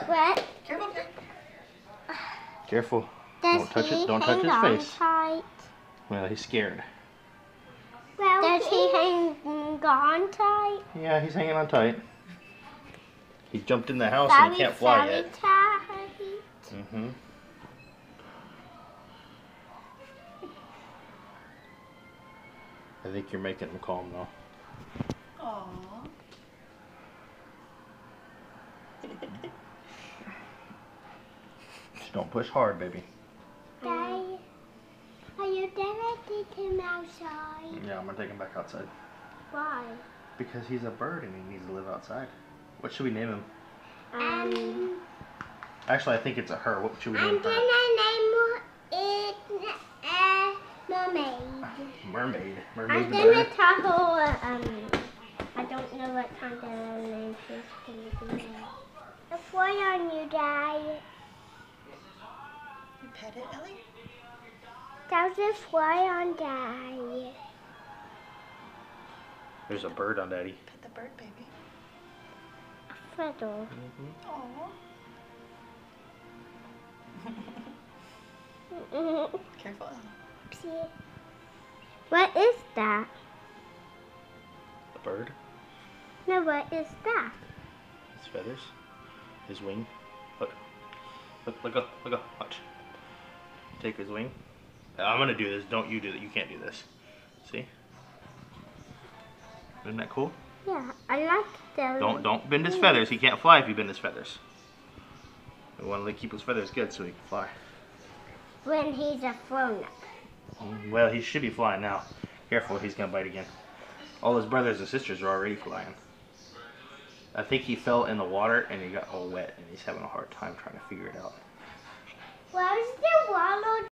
What? Careful, Jake. Careful. Does Don't touch he it. Don't hang touch his on face. tight? Well, he's scared. Well, does he hang on tight? Yeah, he's hanging on tight. He jumped in the house and he can't fly yet. Mm-hmm. I think you're making him calm though. Aww. Just don't push hard, baby. Daddy, are you gonna take him outside? Yeah, I'm gonna take him back outside. Why? Because he's a bird and he needs to live outside. What should we name him? Actually, I think it's a her. What should we name I'm her? gonna name it Mermaid. Mermaid. I'm Mermaid the gonna bird. tackle, I don't know what kind of name she's gonna be. A fly on you, Dad. You pet it, Ellie? There's a fly on Dad. There's a bird on Daddy. Pet the bird, baby. Fiddle. Aww. Careful, Ellie. What is that? A bird. No, what is that? His feathers. His wing. Look. Look up. Look up. Watch. Take his wing. I'm gonna do this. Don't you do that. You can't do this. See? Isn't that cool? Yeah, I like that. Don't bend his feathers. He can't fly if you bend his feathers. We want to keep his feathers good so he can fly. When he's a grown-up. Well, he should be flying now. Careful, he's gonna bite again. All his brothers and sisters are already flying. I think he fell in the water and he got all wet and he's having a hard time trying to figure it out. Where's the wallow?